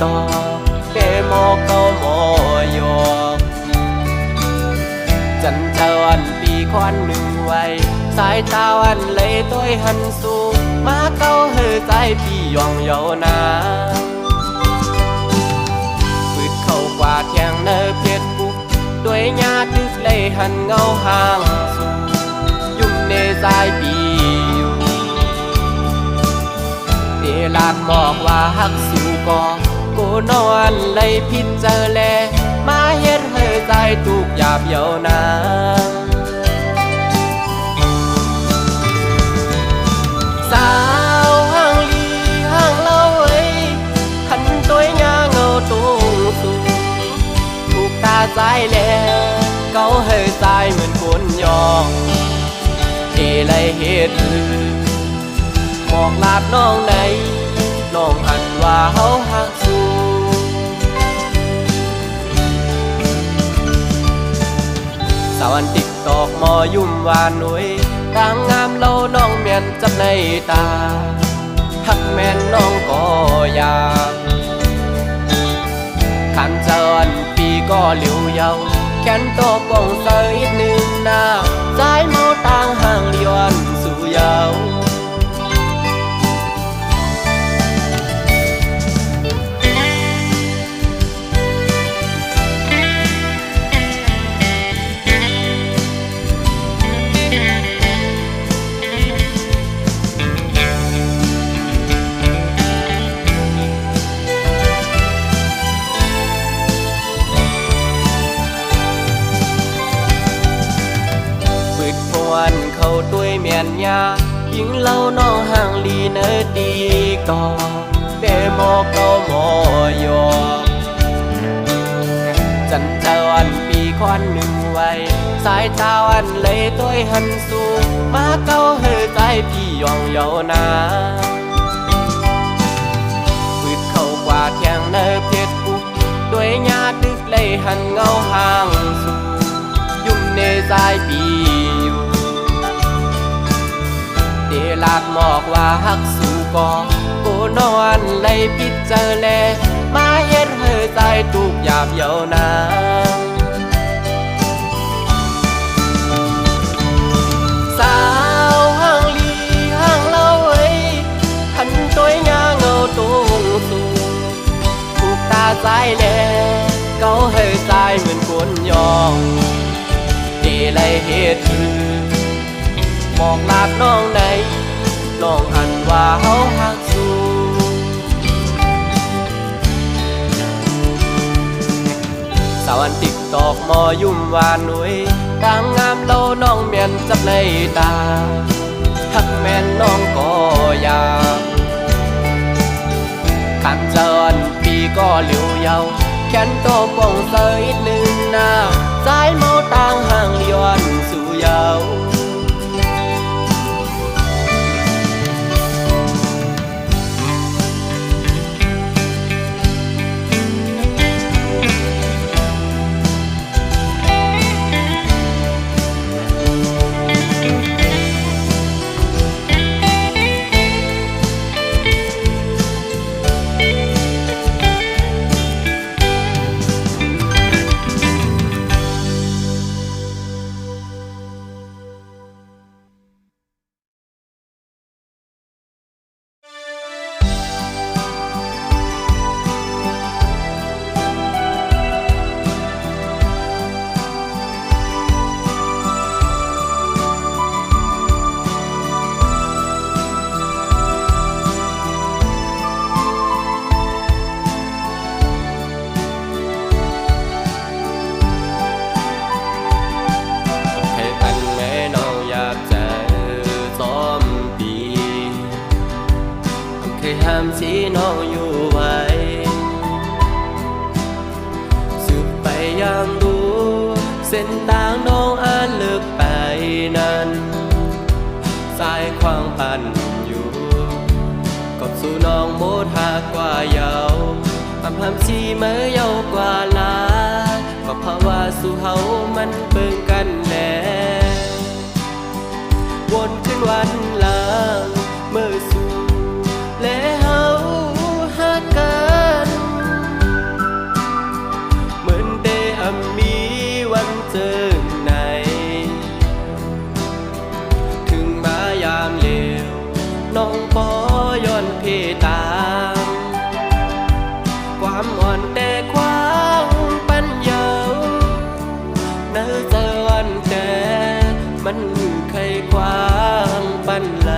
ต่อเปโมเกาโมโยจันเจ้าอันปีควันหนึ่งไว้สายตาวันเลยต้อยหันสู่มาเก้าเฮอใจพี่ยองเยานาปืดเข้ากว่าแทงเนอเพชรบุกด้วยญาติเลยหันเงาห่างสู่ยุ่งในใจปีอยู่เดลาดบอกว่าฮักสู่ก่อกูนอนเลยพิจารแลมาเฮ็ดเฮอใจทุกหยาบเยานาสาวห่างลีห่างเล่าเอ้ยขันตัวหญ้าเงาตรงสูงถูกตาใจแล้วเกาเฮอใจเหมือนคนยองเอไรเฮ็ดหมอกลาดน้องไหนน้องหันว่าเฮาหักสู่สาวอันติ๊กตอกมอยุ่มวานหนุ่ยต่างงามเล่าน้องแม่นจับในตาหักแม่นน้องก็อยากขันเจริญปีก็เหลียวเยาแขนโตกองเสยหนึ่งหน้าใจเมาต่างห่างเลียนสู่เยาวันเขาด้วยเมียนยายิงเล่าน้องห่างลีเนอดีก่อเปโมเกาโมโยจันเจ้าอันปีควันหนึ่งไว้สายตาวันเลยต้อยหันสู่มาเก้าเฮอใจพี่ยองเยานาปืดเข้ากว่าแทงเนอเพชรบุกด้วยญาติเลยหันเงาห่างสู่ยุ่มในใจปีอยู่เดลาดหมอกว่าฮักสู่ก่อกูนอนเลยพิจารแลมาเฮ็ดเฮอใจทุกหยาบเยานาสาวห่างลีห่างเล่าเอ้ยขันตัวหญ้าเงาตรงสูงถูกตาใจแลเกาเฮอใจเหมือนคนยองเดเลยเฮ็ดบอกลาดน้องไหนน้องหันว่าเฮาหักสู่สาวอันติ๊กตอกมอยุ่มวานหนุ่ยต่างงามเล่าน้องแม่นจับในตาหักแม่นน้องก็อยากขันเจริญปีก็เหลียวเยาแขนโตกองเสยหนึ่งหน้าใจเมาต่างห่างเลียนสู่เยาห้ามสีน้องอยู่ไว้สืบไปยังดูเส้นทางน้องอ่านเลิกไปนั้นสายควางพันอยู่กบสู่น้องโมดหากกว่าเยาห้ามสีเมื่อเยาวกว่าลาก็เพราะว่าสู่เฮามันเบิ่งกันแน่วนขึ้นวันหลังเมื่อสู่และเฮาหากัน ความอ่อนแต่ความปัญญาเนื้อเจอวันแต่มันเคยความปันไหล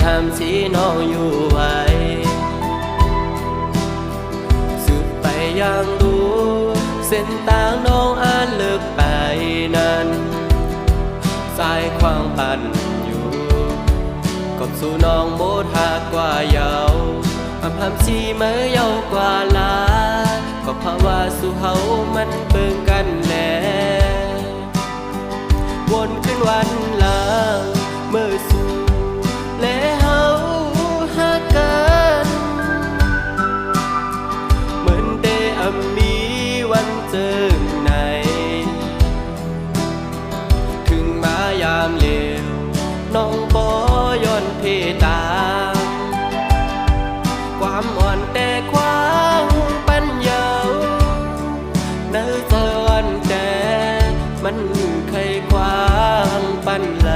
ห้ามสีน้องอยู่ไว้สืบไปยังดูเส้นทางน้องอ่านเลิกไปนั้นสายความปันอยู่กบสู่น้องโบดหากกว่าเยาห้ามสีเมื่อเยาวกว่าลาก็เพราะว่าสู่เฮามันเบิ่งกันแน่วนขึ้นวันหลังเมื่อสู่และเฮาหักกันเหมือนได้มีวันเจอไหนถึงมายามเลวน้องบ่ย้อนเพตามความอ่อนแต่ความปัญญาเนื้อเจอวันแต่มันเคยความปันไหล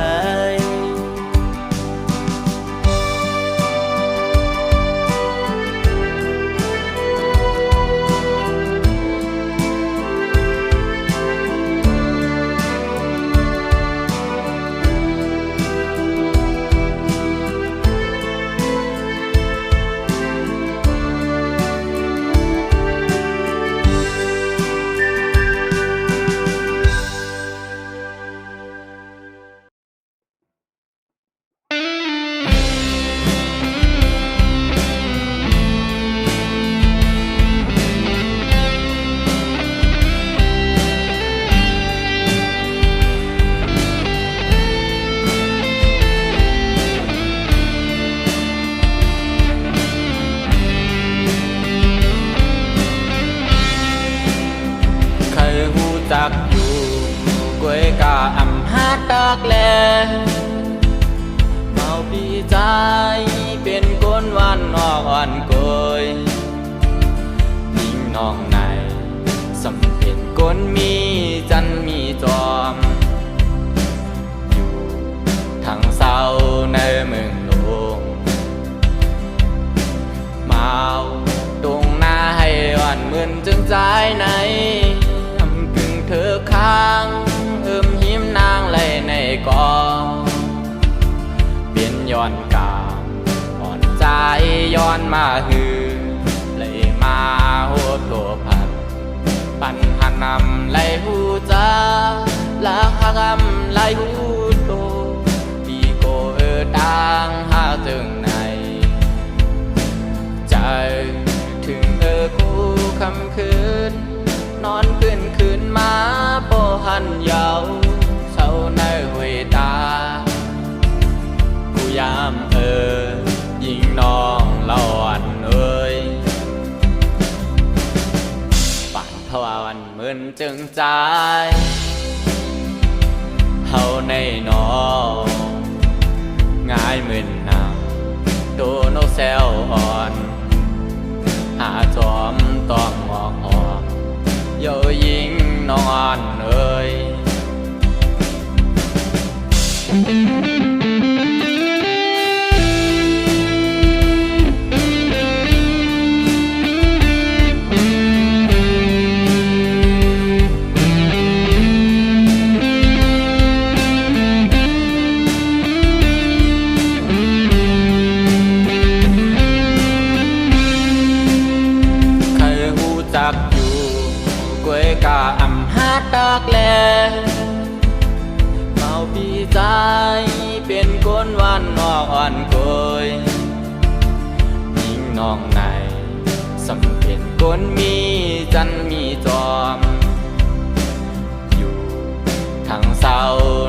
จักอยู่กวยกะอำหาตากแลเมาปีใจเป็นคนวันนอกวันกวยยิ่งน้องในสำเป็นคนมีจันมีจอมอยู่ทางเศร้าในเมืองหลวงเมาตรงหน้าให้วันเหมือนจึงใจไหนเธอค้างหิมนางไหลในกองเปลี่ยนย้อนกามอ่อนใจย้อนมาหือเลยมาโหดโถพันปันหันนำไหลหูจ้าลักหักไหลหูโตปีโกดังหาจึงในใจถึงคู่คำคืนนอนคืนมาโปหันเยาเศร้าในหวยตากูยามยิงน้องเล่าอันปั่นทวันเหมือนจึงใจเฮาในน้องง่ายเหมือนนางโดนแซวอ่อนหาจอมต้องหอกหอกเยายิงนอนใครหูจักอยู่กวยกะอำหาตากแลเมาปีใจเป็นคนวันนอกอ่อนกวยยิ่งน้องในสำเป็นคนมีจันมีจอมอยู่ทางเศร้า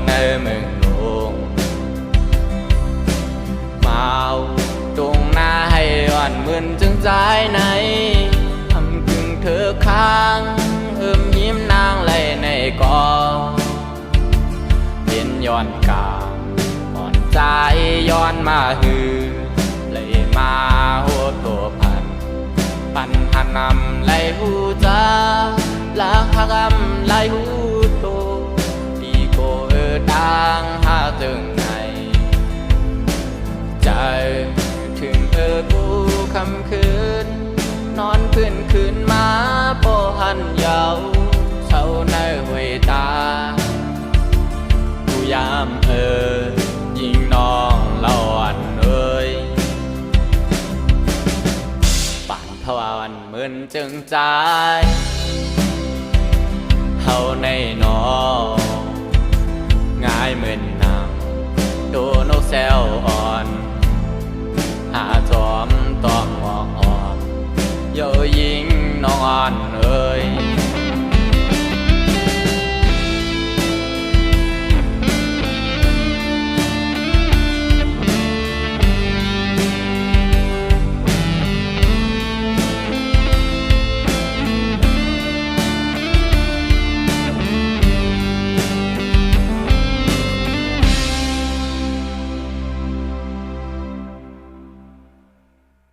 ในเมืองหลวงเมาตรงหน้าให้วันมื มื่นจึงใจในทำถึงเธอค้างยิ้มนางไหลในกอเป็นย้อนกาอ่อนใจย้อนมาหือเลยมาหัวโตปันหันนำไหลหูจ้าละหักไหลหูโตดีโกดังหาจึงไหนใจถึงกูคำคืนนอนคืนมาโปหันเยาเช้าในห้วยตาผู้ยามยิงน้องเล่าอันป่านพวันเหมือนจึงใจเฮาในนอง่ายเหมือนนางโดนกแซวอ่อนหาจอมตอม